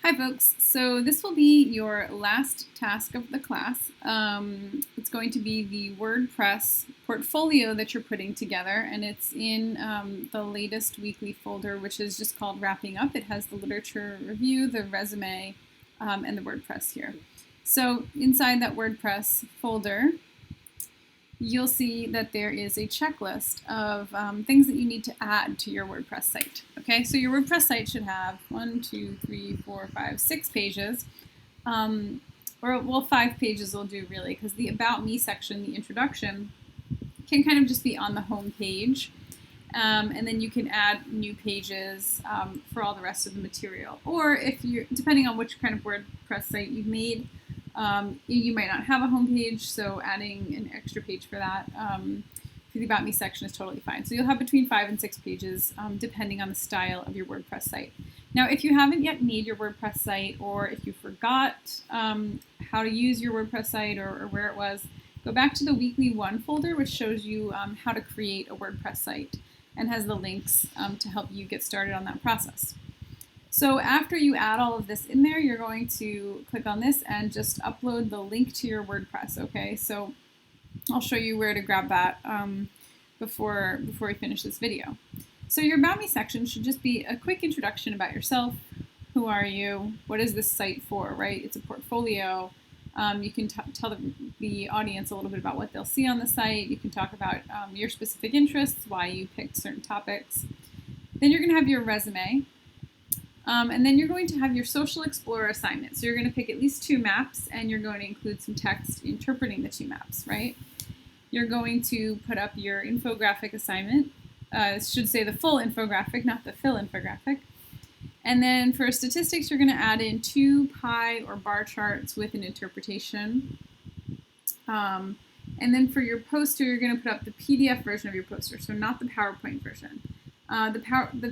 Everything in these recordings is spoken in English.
Hi folks, so this will be your last task of the class. It's going to be the WordPress portfolio that you're putting together, and it's in the latest weekly folder, which is just called Wrapping Up. It has the literature review, the resume, and the WordPress here. So inside that WordPress folder, you'll see that there is a checklist of things that you need to add to your WordPress site. Okay, so your WordPress site should have 6 pages. Well, 5 pages will do really, because the About Me section, the introduction, can kind of just be on the home page. And then you can add new pages for all the rest of the material. Or if you're, depending on which kind of WordPress site you've made, you might not have a home page, so adding an extra page for that for the About Me section is totally fine. So you'll have between 5 and 6 pages depending on the style of your WordPress site. Now, if you haven't yet made your WordPress site, or if you forgot how to use your WordPress site or where it was, go back to the Weekly 1 folder, which shows you how to create a WordPress site and has the links to help you get started on that process. So after you add all of this in there, you're going to click on this and just upload the link to your WordPress, okay? So I'll show you where to grab that before we finish this video. So your About Me section should just be a quick introduction about yourself. Who are you? What is this site for, right? It's a portfolio. You can tell the audience a little bit about what they'll see on the site. You can talk about your specific interests, why you picked certain topics. Then you're going to have your resume. And then you're going to have your Social Explorer assignment. So you're going to pick at least 2 maps, and you're going to include some text interpreting the 2 maps, right? You're going to put up your infographic assignment. It should say the full infographic, not the fill infographic. And then for statistics, you're going to add in 2 pie or bar charts with an interpretation. And then for your poster, you're going to put up the PDF version of your poster, so not the PowerPoint version. The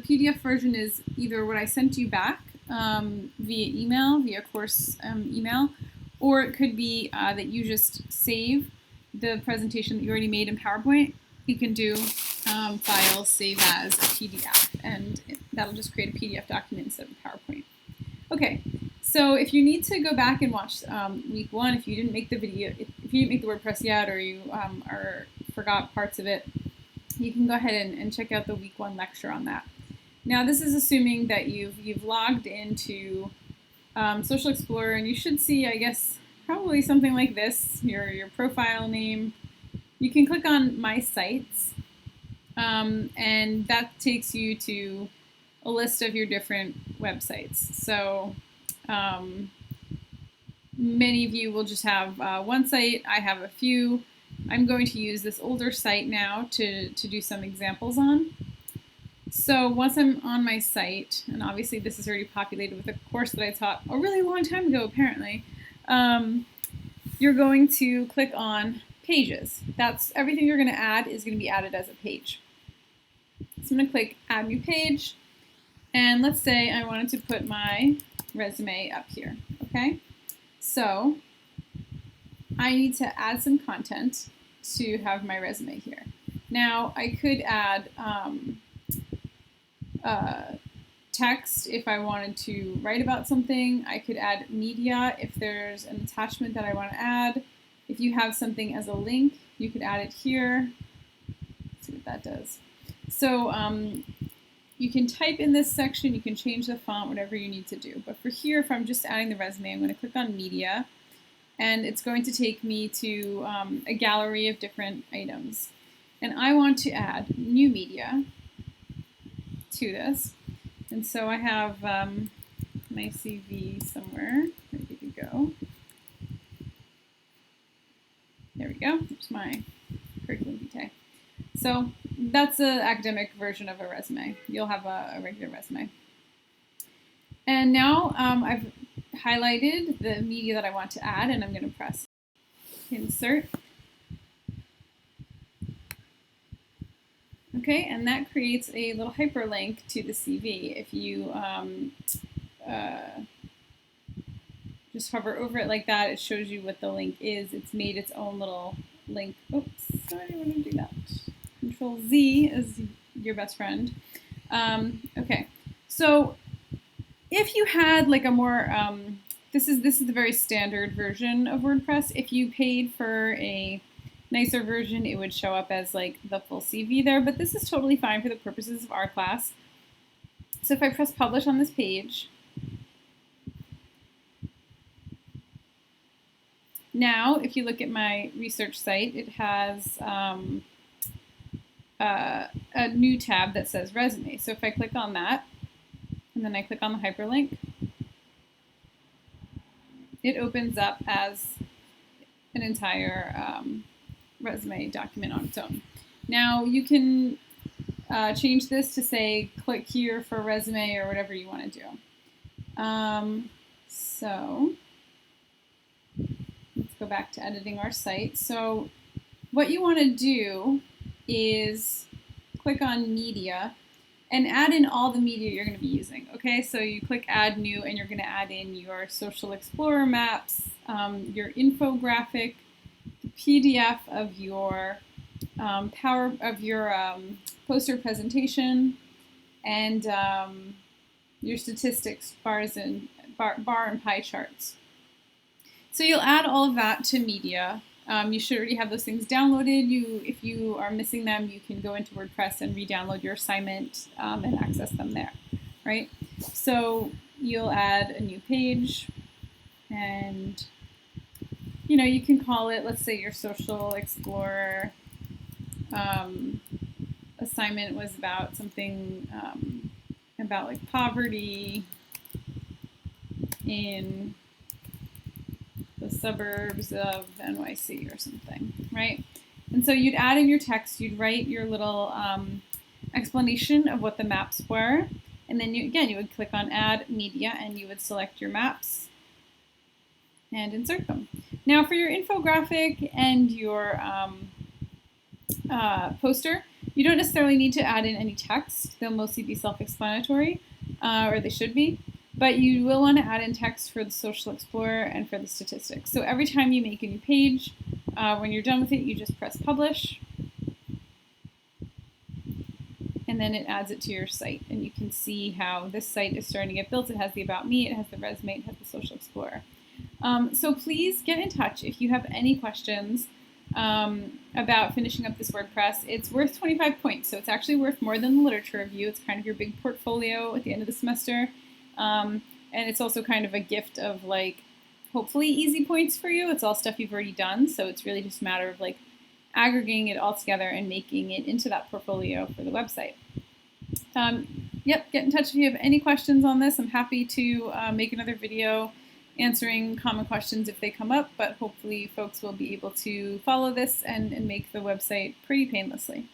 PDF version is either what I sent you back via course email, or it could be that you just save the presentation that you already made in PowerPoint. You can do File, Save As, PDF, and that'll just create a PDF document instead of a PowerPoint. Okay, so if you need to go back and watch week 1, if you didn't make the video, if you didn't make the WordPress yet, or you forgot parts of it, you can go ahead and check out the week 1 lecture on that. Now, this is assuming that you've logged into Social Explorer, and you should see, I guess, probably something like this, your profile name. You can click on My Sites, and that takes you to a list of your different websites. So many of you will just have one site. I have a few. I'm going to use this older site now to do some examples on. So once I'm on my site, and obviously this is already populated with a course that I taught a really long time ago apparently, you're going to click on Pages. That's everything you're going to add is going to be added as a page. So I'm going to click Add New Page, and let's say I wanted to put my resume up here, okay? So I need to add some content to have my resume here. Now, I could add text if I wanted to write about something. I could add media if there's an attachment that I want to add. If you have something as a link, you could add it here. Let's see what that does. So you can type in this section, you can change the font, whatever you need to do. But for here, if I'm just adding the resume, I'm going to click on Media, and it's going to take me to a gallery of different items. And I want to add new media to this. And so I have my CV somewhere, ready to go. There we go, there's my curriculum vitae. So that's the academic version of a resume. You'll have a regular resume. And now I've highlighted the media that I want to add, and I'm going to press Insert. Okay, and that creates a little hyperlink to the CV. If you just hover over it like that, it shows you what the link is. It's made its own little link. Oops, sorry, I want to do that. Control Z is your best friend. Okay, so If you had like a more, this is the very standard version of WordPress. If you paid for a nicer version, it would show up as like the full CV there, but this is totally fine for the purposes of our class. So if I press publish on this page, now if you look at my research site, it has a new tab that says resume. So if I click on that, and then I click on the hyperlink, it opens up as an entire resume document on its own. Now you can change this to say click here for resume or whatever you want to do. So let's go back to editing our site. So what you want to do is click on media and add in all the media you're going to be using. Okay, so you click add new and you're going to add in your Social Explorer maps, your infographic, the PDF of your poster presentation, and your statistics bars and bar and pie charts. So you'll add all of that to media. You should already have those things downloaded. If you are missing them, you can go into WordPress and re-download your assignment and access them there, right? So you'll add a new page, and you can call it, let's say your Social Explorer assignment was about something about like poverty in the suburbs of NYC or something, right? And so you'd add in your text, you'd write your little explanation of what the maps were, and then you would click on add media and you would select your maps and insert them. Now for your infographic and your poster, you don't necessarily need to add in any text. They'll mostly be self-explanatory, or they should be. But you will want to add in text for the Social Explorer and for the statistics. So every time you make a new page, when you're done with it, you just press publish. And then it adds it to your site. And you can see how this site is starting to get built. It has the About Me, it has the resume, it has the Social Explorer. So please get in touch if you have any questions about finishing up this WordPress. It's worth 25 points, so it's actually worth more than the literature review. It's kind of your big portfolio at the end of the semester. And it's also kind of a gift of like, hopefully easy points for you. It's all stuff you've already done. So it's really just a matter of like aggregating it all together and making it into that portfolio for the website. Yep, get in touch if you have any questions on this. I'm happy to make another video answering common questions if they come up, but hopefully folks will be able to follow this and make the website pretty painlessly.